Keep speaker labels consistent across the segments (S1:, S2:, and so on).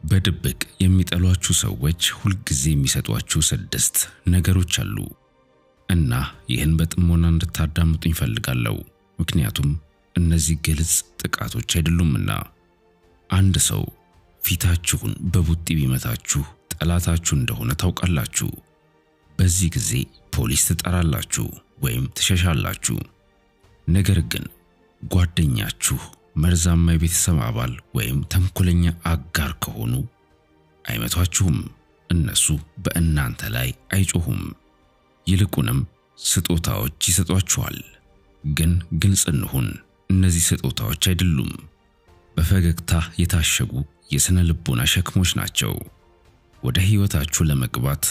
S1: በድብቅ የሚጠሏችሁ ሰዎች ሁልጊዜ የሚሰጧችሁ 6 ነገሮች አሉ እና ይህን በጥሞና እንድታዳምጡኝ ፈልጋለሁ። ምክንያቱም እነዚህ ግልጽ ጥቃቶች አይደሉምና። አንድ ሰው ፊታችሁን በቡጢ ቢመታችሁ ጠላታችሁ እንደሆነ ታውቃላችሁ። በዚህ ጊዜ ፖሊስ ትጠራላችሁ ወይም ትሸሻላችሁ። ነገር ግን ጓደኛችሁ መርዛማ የቤተሰብ አባል ወይም ተንኮለኛ አጋር ከሆኑ አይመቷችሁም። እነሱ በእናንተ ላይ አይጮሁም። ይልቁንም ስጦታዎች ይሰጧችኋል። ግን ግልጽ እንሁን፣ እነዚህ ስጦታዎች አይደሉም። በፈገግታ የታሸጉ የስነ ልቦና ሸክሞች ናቸው። ወደ ህይወታችሁ ለመግባት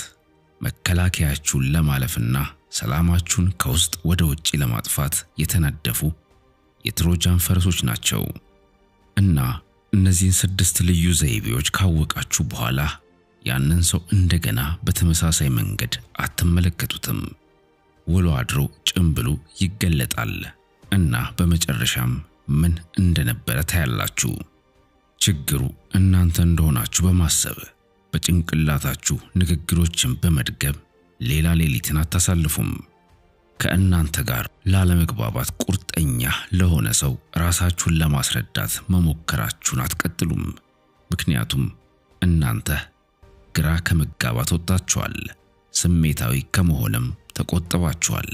S1: መከላከያችሁን ለማለፍና ሰላማችሁን ከውስጥ ወደ ውጪ ለማጥፋት የተነደፉ የትሮጃን ፈረሶች ናቸው። እና እነዚህን 6 ልዩ ዘይቤዎች ካወቃችሁ በኋላ ያንን ሰው እንደገና በተመሳሳይ መንገድ አትመለከቱትም። ውሎ አድሮ ጭምብሉ ይገለጣል እና በመጨረሻም ምን እንደነበረ ታያላችሁ። ችግሩ እናንተ እንደሆናችሁ በማሰብ በጭንቅላታችሁ ንግግሮችን በመድገም ሌላ ሌሊትን አታሳልፉም። ከእናንተ ጋር ላለመግባባት ቁርጠኛ ለሆነ ሰው ራሳችሁን ለማስረዳት መሞከራችሁን አትቀጥሉም። ምክንያቱም እናንተ ግራ ከመጋባት ወጣችኋል፣ ስሜታዊ ከመሆንም ተቆጥባችኋል።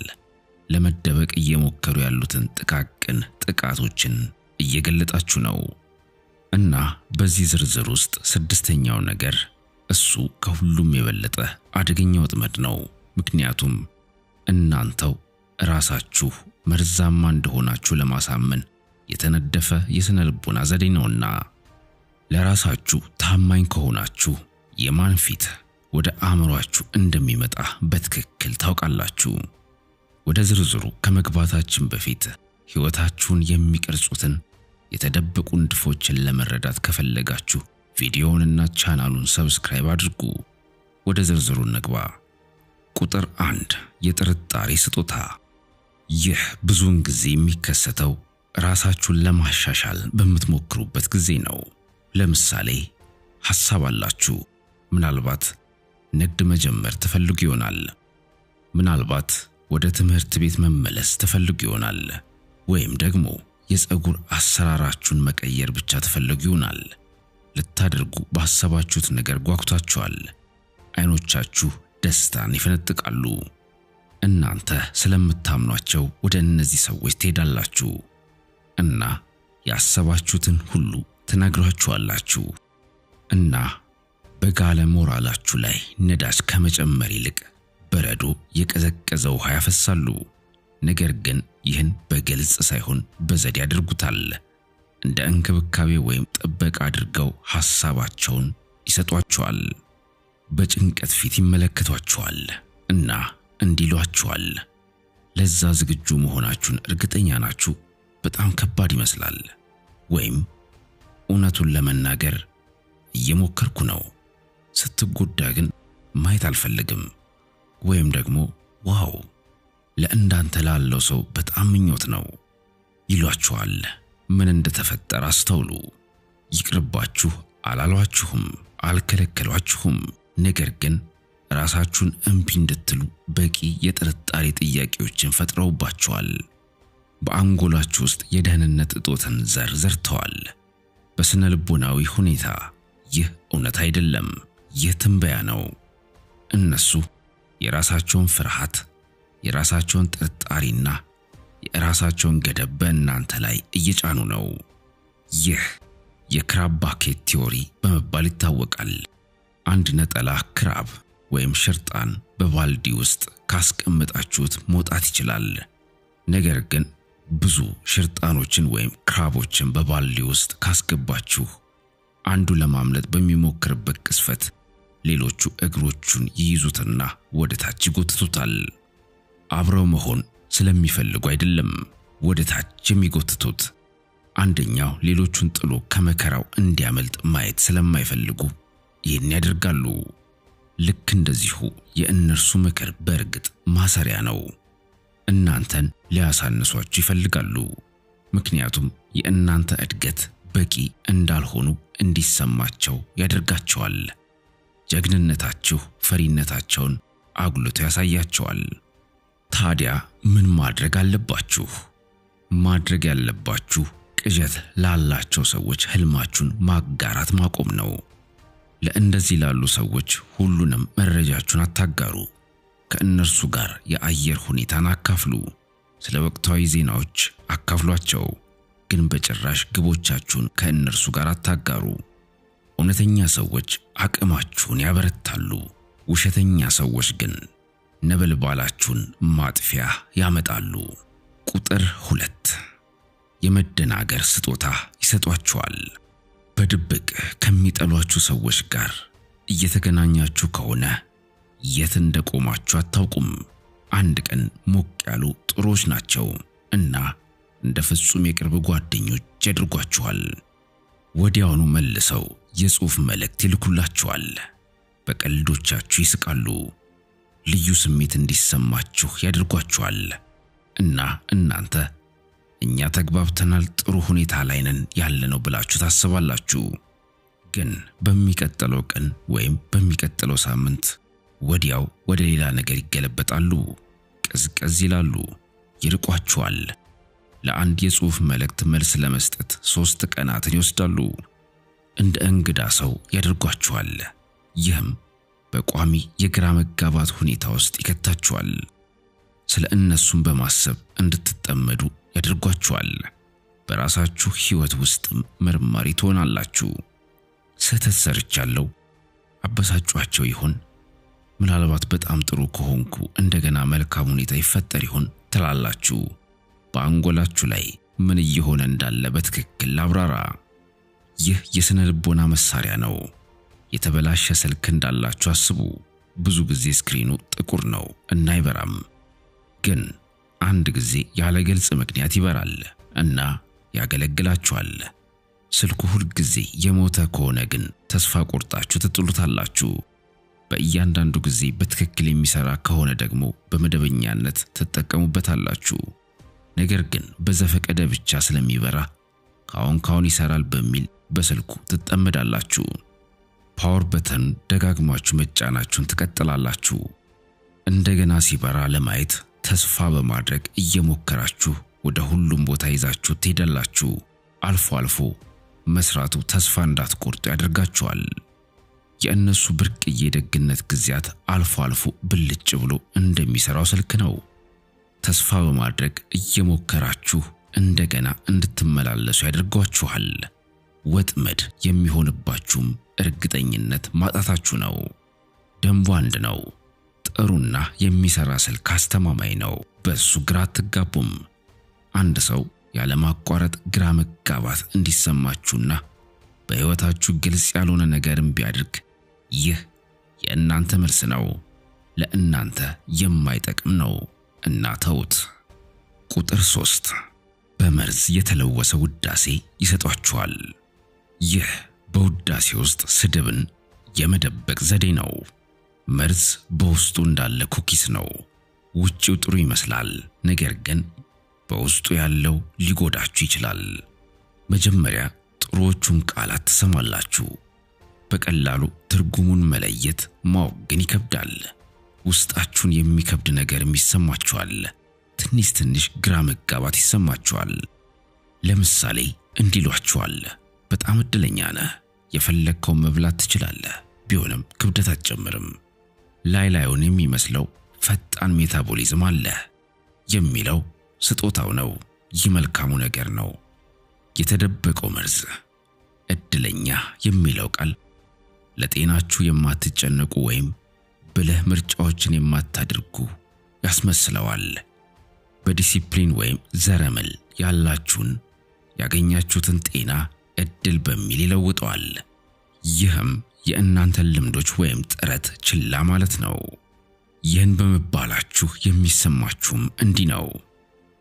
S1: ለመደበቅ እየሞከሩ ያሉትን ጥቃቅን ጥቃቶችን እየገለጣችሁ ነው። እና በዚህ ዝርዝር ውስጥ 6ኛው ነገር እሱ ከሁሉም የበለጠ አደገኛ ወጥመድ ነው። ምክንያቱም እናንተው ራሳችሁ መርዛማ እንደሆናችሁ ለማሳመን የተነደፈ የስነ ልቦና ዘዴ ነውና። ለራሳችሁ ታማኝ ከሆናችሁ የማን ፊት ወደ አእምሯችሁ እንደሚመጣ በትክክል ታውቃላችሁ። ወደ ዝርዝሩ ከመግባታችን በፊት ህይወታችሁን የሚቀርጹትን የተደበቁ ንድፎችን ለመረዳት ከፈለጋችሁ ቪዲዮውንና ቻናሉን ሰብስክራይብ አድርጉ። ወደ ዝርዝሩ እንግባ። ቁጥር 1 የጥርጣሬ ስጦታ። ይህ ብዙውን ጊዜ የሚከሰተው ራሳችሁን ለማሻሻል በምትሞክሩበት ጊዜ ነው። ለምሳሌ ሐሳብ አላችሁ። ምናልባት ንግድ መጀመር ትፈልጉ ይሆናል። ምናልባት ወደ ትምህርት ቤት መመለስ ትፈልጉ ይሆናል። ወይም ደግሞ የፀጉር አሰራራችሁን መቀየር ብቻ ትፈልጉ ይሆናል። ልታደርጉ ባሰባችሁት ነገር ጓጉታችኋል። አይኖቻችሁ ደስታን ይፈነጥቃሉ። እናንተ ስለምታምኗቸው ወደ እነዚህ ሰዎች ትሄዳላችሁ እና ያሰባችሁትን ሁሉ ትነግሯቸዋላችሁ። እና በጋለ ሞራላችሁ ላይ ነዳጅ ከመጨመር ይልቅ በረዶ የቀዘቀዘ ውሃ ያፈሳሉ። ነገር ግን ይህን በግልጽ ሳይሆን በዘዴ ያደርጉታል። እንደ እንክብካቤ ወይም ጥበቃ አድርገው ሐሳባቸውን ይሰጧችኋል። በጭንቀት ፊት ይመለከቷችኋል እና እንዲሏችኋል። ለዛ ዝግጁ መሆናችሁን እርግጠኛ ናችሁ? በጣም ከባድ ይመስላል። ወይም እውነቱን ለመናገር እየሞከርኩ ነው፣ ስትጎዳ ግን ማየት አልፈልግም። ወይም ደግሞ ዋው ለእንዳንተ ላለው ሰው በጣም ምኞት ነው ይሏችኋል። ምን እንደተፈጠረ አስተውሉ። ይቅርባችሁ አላሏችሁም፣ አልከለከሏችሁም። ነገር ግን ራሳችሁን እምቢ እንድትሉ በቂ የጥርጣሬ ጥያቄዎችን ፈጥረውባችኋል። በአንጎላችሁ ውስጥ የደህንነት እጦትን ዘርተዋል። በስነ ልቦናዊ ሁኔታ ይህ እውነት አይደለም፣ ይህ ትንበያ ነው። እነሱ የራሳቸውን ፍርሃት፣ የራሳቸውን ጥርጣሬና የራሳቸውን ገደብ በእናንተ ላይ እየጫኑ ነው። ይህ የክራብ ባኬት ቲዮሪ በመባል ይታወቃል። አንድ ነጠላ ክራብ ወይም ሽርጣን በባልዲ ውስጥ ካስቀመጣችሁት መውጣት ይችላል። ነገር ግን ብዙ ሽርጣኖችን ወይም ክራቦችን በባልዲ ውስጥ ካስገባችሁ አንዱ ለማምለጥ በሚሞክርበት ቅስፈት ሌሎቹ እግሮቹን ይይዙትና ወደ ታች ይጎትቱታል። አብረው መሆን ስለሚፈልጉ አይደለም ወደ ታች የሚጎትቱት። አንደኛው ሌሎቹን ጥሎ ከመከራው እንዲያመልጥ ማየት ስለማይፈልጉ ይህን ያደርጋሉ። ልክ እንደዚሁ የእነርሱ ምክር በእርግጥ ማሰሪያ ነው። እናንተን ሊያሳንሷችሁ ይፈልጋሉ። ምክንያቱም የእናንተ እድገት በቂ እንዳልሆኑ እንዲሰማቸው ያደርጋቸዋል። ጀግንነታችሁ ፈሪነታቸውን አጉልቶ ያሳያቸዋል። ታዲያ ምን ማድረግ አለባችሁ? ማድረግ ያለባችሁ ቅዠት ላላቸው ሰዎች ህልማችሁን ማጋራት ማቆም ነው። ለእንደዚህ ላሉ ሰዎች ሁሉንም መረጃችሁን አታጋሩ። ከእነርሱ ጋር የአየር ሁኔታን አካፍሉ። ስለ ወቅታዊ ዜናዎች አካፍሏቸው። ግን በጭራሽ ግቦቻችሁን ከእነርሱ ጋር አታጋሩ። እውነተኛ ሰዎች አቅማችሁን ያበረታሉ። ውሸተኛ ሰዎች ግን ነበልባላችሁን ማጥፊያ ያመጣሉ። ቁጥር 2 የመደናገር ስጦታ ይሰጧችኋል። በድብቅ ከሚጠሏችሁ ሰዎች ጋር እየተገናኛችሁ ከሆነ የት እንደቆማችሁ አታውቁም። አንድ ቀን ሞቅ ያሉ ጥሩዎች ናቸው እና እንደ ፍጹም የቅርብ ጓደኞች ያድርጓችኋል። ወዲያውኑ መልሰው የጽሑፍ መልእክት ይልኩላችኋል። በቀልዶቻችሁ ይስቃሉ። ልዩ ስሜት እንዲሰማችሁ ያድርጓችኋል እና እናንተ እኛ ተግባብተናል፣ ጥሩ ሁኔታ ላይ ነን ያለነው ብላችሁ ታስባላችሁ። ግን በሚቀጥለው ቀን ወይም በሚቀጥለው ሳምንት ወዲያው ወደ ሌላ ነገር ይገለበጣሉ። ቀዝቀዝ ይላሉ፣ ይርቋችኋል። ለአንድ የጽሑፍ መልእክት መልስ ለመስጠት 3 ቀናትን ይወስዳሉ። እንደ እንግዳ ሰው ያደርጓችኋል። ይህም በቋሚ የግራ መጋባት ሁኔታ ውስጥ ይከታችኋል። ስለ እነሱም በማሰብ እንድትጠመዱ ያደርጓችኋል። በራሳችሁ ሕይወት ውስጥም መርማሪ ትሆናላችሁ። ስህተት ሰርቻለሁ፣ አበሳጫቸው ይሆን? ምናልባት በጣም ጥሩ ከሆንኩ እንደገና መልካም ሁኔታ ይፈጠር ይሆን ትላላችሁ። በአንጎላችሁ ላይ ምን እየሆነ እንዳለ በትክክል አብራራ። ይህ የስነ ልቦና መሳሪያ ነው። የተበላሸ ስልክ እንዳላችሁ አስቡ። ብዙ ጊዜ ስክሪኑ ጥቁር ነው እና አይበራም። ግን አንድ ጊዜ ያለ ግልጽ ምክንያት ይበራል እና ያገለግላችኋል። ስልኩ ሁል ጊዜ የሞተ ከሆነ ግን ተስፋ ቆርጣችሁ ትጥሉታላችሁ። በእያንዳንዱ ጊዜ በትክክል የሚሰራ ከሆነ ደግሞ በመደበኛነት ትጠቀሙበታላችሁ። ነገር ግን በዘፈቀደ ብቻ ስለሚበራ ካሁን ይሰራል በሚል በስልኩ ትጠመዳላችሁ። ፓወር በተን ደጋግማችሁ መጫናችሁን ትቀጥላላችሁ። እንደገና ሲበራ ለማየት ተስፋ በማድረግ እየሞከራችሁ ወደ ሁሉም ቦታ ይዛችሁ ትሄዳላችሁ። አልፎ አልፎ መስራቱ ተስፋ እንዳትቆርጡ ያደርጋችኋል። የእነሱ ብርቅዬ ደግነት ጊዜያት አልፎ አልፎ ብልጭ ብሎ እንደሚሰራው ስልክ ነው። ተስፋ በማድረግ እየሞከራችሁ እንደገና እንድትመላለሱ ያደርጓችኋል። ወጥመድ የሚሆንባችሁም እርግጠኝነት ማጣታችሁ ነው። ደንቡ አንድ ነው። ጥሩና የሚሰራ ስልክ አስተማማኝ ነው። በሱ ግራ አትጋቡም። አንድ ሰው ያለማቋረጥ ግራ መጋባት እንዲሰማችሁና በሕይወታችሁ ግልጽ ያልሆነ ነገርም ቢያደርግ ይህ የእናንተ መልስ ነው። ለእናንተ የማይጠቅም ነው እና ተውት። ቁጥር 3 በመርዝ የተለወሰ ውዳሴ ይሰጧችኋል። ይህ በውዳሴ ውስጥ ስድብን የመደበቅ ዘዴ ነው። መርዝ በውስጡ እንዳለ ኩኪስ ነው። ውጪው ጥሩ ይመስላል፣ ነገር ግን በውስጡ ያለው ሊጎዳችሁ ይችላል። መጀመሪያ ጥሩዎቹን ቃላት ትሰማላችሁ። በቀላሉ ትርጉሙን መለየት ማወቅ ግን ይከብዳል። ውስጣችሁን የሚከብድ ነገርም ይሰማችኋል። ትንሽ ግራ መጋባት ይሰማችኋል። ለምሳሌ እንዲሏችኋል፣ በጣም እድለኛ ነህ፣ የፈለግከው መብላት ትችላለህ፣ ቢሆንም ክብደት አትጨምርም። ላዩን የሚመስለው ፈጣን ሜታቦሊዝም አለ የሚለው ስጦታው ነው። ይህ መልካሙ ነገር ነው። የተደበቀው መርዝ እድለኛ የሚለው ቃል ለጤናችሁ የማትጨነቁ ወይም ብልህ ምርጫዎችን የማታደርጉ ያስመስለዋል። በዲሲፕሊን ወይም ዘረመል ያላችሁን ያገኛችሁትን ጤና እድል በሚል ይለውጠዋል። ይህም የእናንተን ልምዶች ወይም ጥረት ችላ ማለት ነው። ይህን በመባላችሁ የሚሰማችሁም እንዲህ ነው።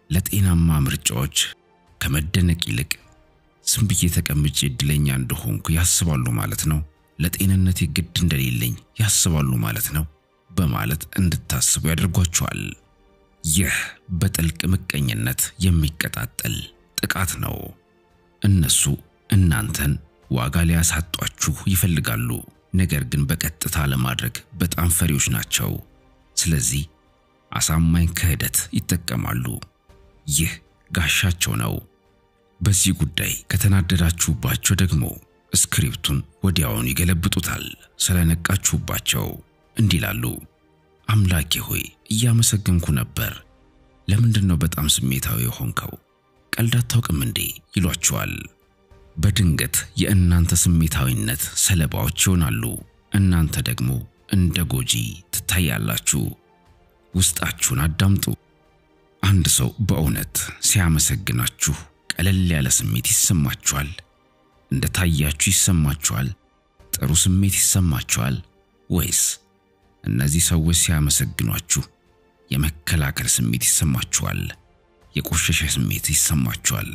S1: ለጤናማ ምርጫዎች ከመደነቅ ይልቅ ዝም ብዬ ተቀምጬ እድለኛ እንደሆንኩ ያስባሉ ማለት ነው። ለጤንነቴ ግድ እንደሌለኝ ያስባሉ ማለት ነው በማለት እንድታስቡ ያደርጓችኋል። ይህ በጥልቅ ምቀኝነት የሚቀጣጠል ጥቃት ነው። እነሱ እናንተን ዋጋ ሊያሳጧችሁ ይፈልጋሉ። ነገር ግን በቀጥታ ለማድረግ በጣም ፈሪዎች ናቸው። ስለዚህ አሳማኝ ክህደት ይጠቀማሉ። ይህ ጋሻቸው ነው። በዚህ ጉዳይ ከተናደዳችሁባቸው ደግሞ ስክሪፕቱን ወዲያውኑ ይገለብጡታል። ስለነቃችሁባቸው እንዲላሉ አምላኬ ሆይ እያመሰገንኩ ነበር። ለምንድነው በጣም ስሜታዊ ሆንከው? ቀልድ አታውቅም እንዴ? ይሏችኋል። በድንገት የእናንተ ስሜታዊነት ሰለባዎች ይሆናሉ። እናንተ ደግሞ እንደ ጎጂ ትታያላችሁ። ውስጣችሁን አዳምጡ። አንድ ሰው በእውነት ሲያመሰግናችሁ ቀለል ያለ ስሜት ይሰማችኋል? እንደታያችሁ ይሰማችኋል? ጥሩ ስሜት ይሰማችኋል? ወይስ እነዚህ ሰዎች ሲያመሰግኗችሁ የመከላከል ስሜት ይሰማችኋል? የቆሸሸ ስሜት ይሰማችኋል?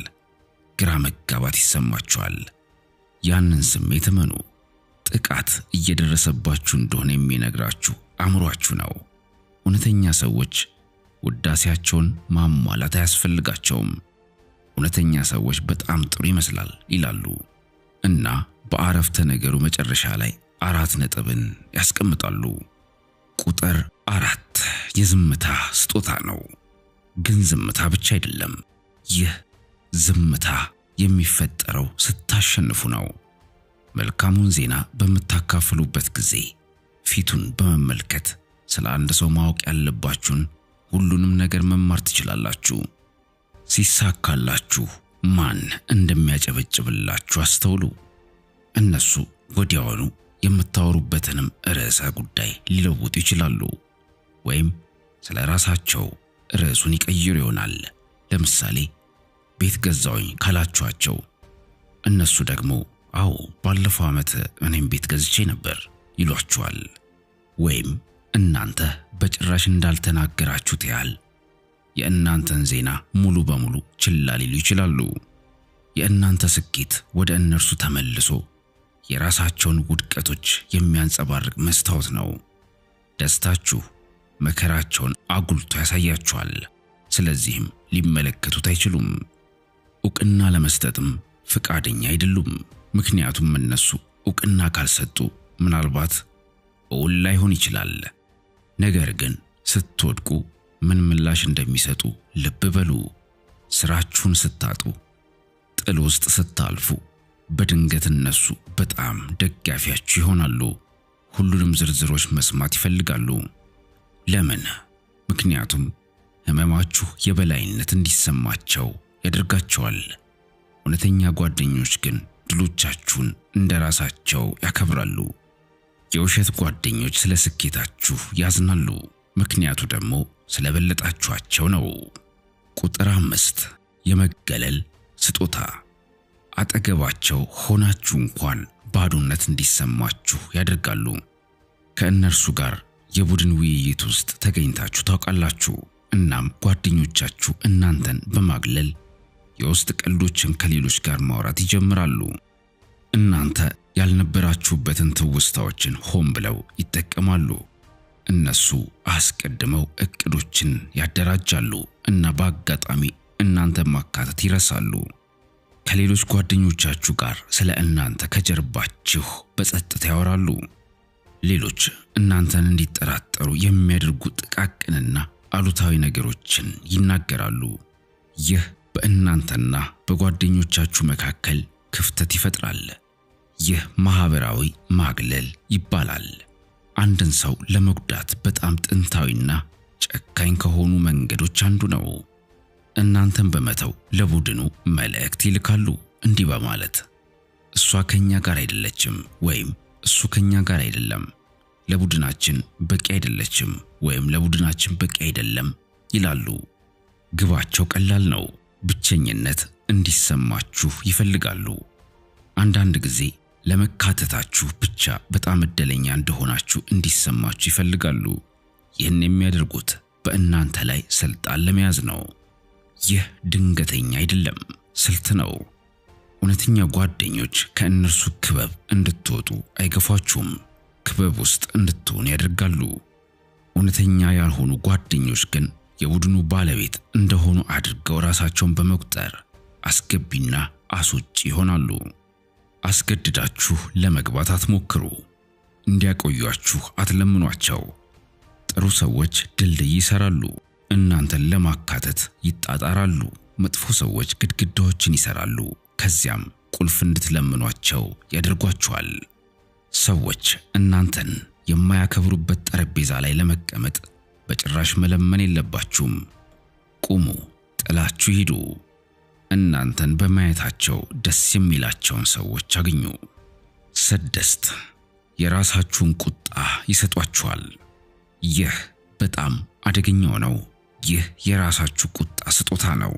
S1: ግራ መጋባት ይሰማችኋል? ያንን ስሜት እመኑ። ጥቃት እየደረሰባችሁ እንደሆነ የሚነግራችሁ አእምሯችሁ ነው። እውነተኛ ሰዎች ውዳሴያቸውን ማሟላት አያስፈልጋቸውም። እውነተኛ ሰዎች በጣም ጥሩ ይመስላል ይላሉ እና በአረፍተ ነገሩ መጨረሻ ላይ 4 ነጥብን ያስቀምጣሉ። ቁጥር 4 የዝምታ ስጦታ ነው። ግን ዝምታ ብቻ አይደለም። ይህ ዝምታ የሚፈጠረው ስታሸንፉ ነው። መልካሙን ዜና በምታካፍሉበት ጊዜ ፊቱን በመመልከት ስለ አንድ ሰው ማወቅ ያለባችሁን ሁሉንም ነገር መማር ትችላላችሁ። ሲሳካላችሁ ማን እንደሚያጨበጭብላችሁ አስተውሉ። እነሱ ወዲያውኑ የምታወሩበትንም ርዕሰ ጉዳይ ሊለውጡ ይችላሉ፣ ወይም ስለ ራሳቸው ርዕሱን ይቀይሩ ይሆናል። ለምሳሌ ቤት ገዛውኝ ካላችኋቸው እነሱ ደግሞ አዎ ባለፈው ዓመት እኔም ቤት ገዝቼ ነበር ይሏችኋል። ወይም እናንተ በጭራሽ እንዳልተናገራችሁት ያህል የእናንተን ዜና ሙሉ በሙሉ ችላ ሊሉ ይችላሉ። የእናንተ ስኬት ወደ እነርሱ ተመልሶ የራሳቸውን ውድቀቶች የሚያንጸባርቅ መስታወት ነው። ደስታችሁ መከራቸውን አጉልቶ ያሳያቸዋል። ስለዚህም ሊመለከቱት አይችሉም። ዕውቅና ለመስጠትም ፍቃደኛ አይደሉም። ምክንያቱም እነሱ ዕውቅና ካልሰጡ ምናልባት እውን ላይሆን ይችላል። ነገር ግን ስትወድቁ ምን ምላሽ እንደሚሰጡ ልብ በሉ። ስራችሁን ስታጡ፣ ጥል ውስጥ ስታልፉ በድንገት እነሱ በጣም ደጋፊያችሁ ይሆናሉ። ሁሉንም ዝርዝሮች መስማት ይፈልጋሉ። ለምን? ምክንያቱም ህመማችሁ የበላይነት እንዲሰማቸው ያደርጋቸዋል። እውነተኛ ጓደኞች ግን ድሎቻችሁን እንደራሳቸው ያከብራሉ። የውሸት ጓደኞች ስለ ስኬታችሁ ያዝናሉ፣ ምክንያቱ ደግሞ ስለበለጣችኋቸው ነው። ቁጥር 5 የመገለል ስጦታ። አጠገባቸው ሆናችሁ እንኳን ባዶነት እንዲሰማችሁ ያደርጋሉ። ከእነርሱ ጋር የቡድን ውይይት ውስጥ ተገኝታችሁ ታውቃላችሁ። እናም ጓደኞቻችሁ እናንተን በማግለል የውስጥ ቀልዶችን ከሌሎች ጋር ማውራት ይጀምራሉ። እናንተ ያልነበራችሁበትን ትውስታዎችን ሆን ብለው ይጠቀማሉ። እነሱ አስቀድመው እቅዶችን ያደራጃሉ እና በአጋጣሚ እናንተ ማካተት ይረሳሉ። ከሌሎች ጓደኞቻችሁ ጋር ስለ እናንተ ከጀርባችሁ በጸጥታ ያወራሉ። ሌሎች እናንተን እንዲጠራጠሩ የሚያደርጉ ጥቃቅንና አሉታዊ ነገሮችን ይናገራሉ። ይህ በእናንተና በጓደኞቻችሁ መካከል ክፍተት ይፈጥራል። ይህ ማህበራዊ ማግለል ይባላል። አንድን ሰው ለመጉዳት በጣም ጥንታዊና ጨካኝ ከሆኑ መንገዶች አንዱ ነው። እናንተን በመተው ለቡድኑ መልእክት ይልካሉ እንዲህ በማለት እሷ ከኛ ጋር አይደለችም ወይም እሱ ከኛ ጋር አይደለም፣ ለቡድናችን በቂ አይደለችም ወይም ለቡድናችን በቂ አይደለም ይላሉ። ግባቸው ቀላል ነው። ብቸኝነት እንዲሰማችሁ ይፈልጋሉ። አንዳንድ ጊዜ ለመካተታችሁ ብቻ በጣም እድለኛ እንደሆናችሁ እንዲሰማችሁ ይፈልጋሉ። ይህን የሚያደርጉት በእናንተ ላይ ስልጣን ለመያዝ ነው። ይህ ድንገተኛ አይደለም፣ ስልት ነው። እውነተኛ ጓደኞች ከእነርሱ ክበብ እንድትወጡ አይገፏችሁም፣ ክበብ ውስጥ እንድትሆኑ ያደርጋሉ። እውነተኛ ያልሆኑ ጓደኞች ግን የቡድኑ ባለቤት እንደሆኑ አድርገው ራሳቸውን በመቁጠር አስገቢና አስወጪ ይሆናሉ። አስገድዳችሁ ለመግባት አትሞክሩ። እንዲያቆዩአችሁ አትለምኗቸው። ጥሩ ሰዎች ድልድይ ይሰራሉ፣ እናንተን ለማካተት ይጣጣራሉ። መጥፎ ሰዎች ግድግዳዎችን ይሰራሉ፣ ከዚያም ቁልፍ እንድትለምኗቸው ያደርጓችኋል። ሰዎች እናንተን የማያከብሩበት ጠረጴዛ ላይ ለመቀመጥ በጭራሽ መለመን የለባችሁም። ቁሙ፣ ጥላችሁ ሂዱ። እናንተን በማየታቸው ደስ የሚላቸውን ሰዎች አግኙ። 6 የራሳችሁን ቁጣ ይሰጧችኋል። ይህ በጣም አደገኛው ነው። ይህ የራሳችሁ ቁጣ ስጦታ ነው።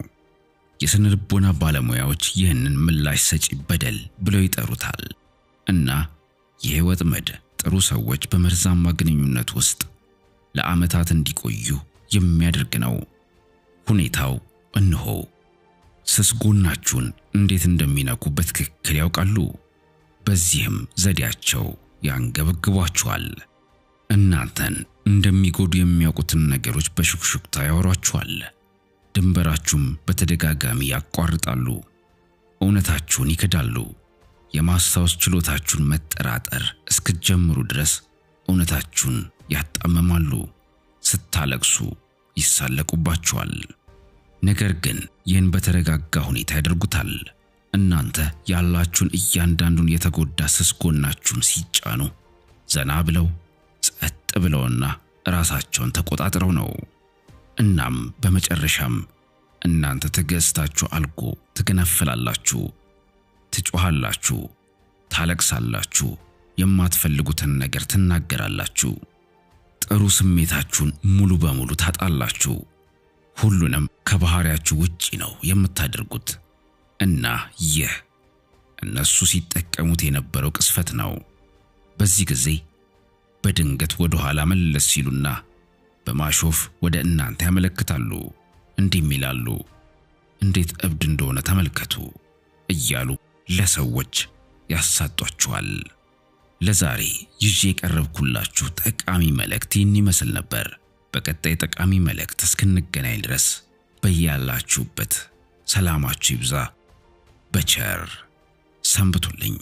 S1: የስነ ልቦና ባለሙያዎች ይህንን ምላሽ ሰጪ በደል ብለው ይጠሩታል። እና ይህ ወጥመድ ጥሩ ሰዎች በመርዛማ ግንኙነት ውስጥ ለዓመታት እንዲቆዩ የሚያደርግ ነው። ሁኔታው እነሆ። ስስ ጎናችሁን እንዴት እንደሚነኩ በትክክል ያውቃሉ። በዚህም ዘዴያቸው ያንገበግቧችኋል። እናንተን እንደሚጎዱ የሚያውቁትን ነገሮች በሹክሹክታ ያወሯችኋል። ድንበራችሁም በተደጋጋሚ ያቋርጣሉ። እውነታችሁን ይክዳሉ። የማስታወስ ችሎታችሁን መጠራጠር እስክትጀምሩ ድረስ እውነታችሁን ያጣመማሉ። ስታለቅሱ ይሳለቁባችኋል። ነገር ግን ይህን በተረጋጋ ሁኔታ ያደርጉታል። እናንተ ያላችሁን እያንዳንዱን የተጎዳ ስስ ጎናችሁን ሲጫኑ ዘና ብለው ጸጥ ብለውና ራሳቸውን ተቆጣጥረው ነው። እናም በመጨረሻም እናንተ ትዕግስታችሁ አልቆ ትገነፍላላችሁ፣ ትጮኻላችሁ፣ ታለቅሳላችሁ፣ የማትፈልጉትን ነገር ትናገራላችሁ። ጥሩ ስሜታችሁን ሙሉ በሙሉ ታጣላችሁ። ሁሉንም ከባህሪያችሁ ውጪ ነው የምታደርጉት። እና ይህ እነሱ ሲጠቀሙት የነበረው ቅስፈት ነው። በዚህ ጊዜ በድንገት ወደ ኋላ መለስ ሲሉና በማሾፍ ወደ እናንተ ያመለክታሉ። እንዲህ ይላሉ፣ እንዴት እብድ እንደሆነ ተመልከቱ እያሉ ለሰዎች ያሳጧችኋል። ለዛሬ ይዤ የቀረብኩላችሁ ጠቃሚ መልእክት ይህን ይመስል ነበር። በቀጣይ ጠቃሚ መልእክት እስክንገናኝ ድረስ በያላችሁበት ሰላማችሁ ይብዛ። በቸር ሰንብቱልኝ።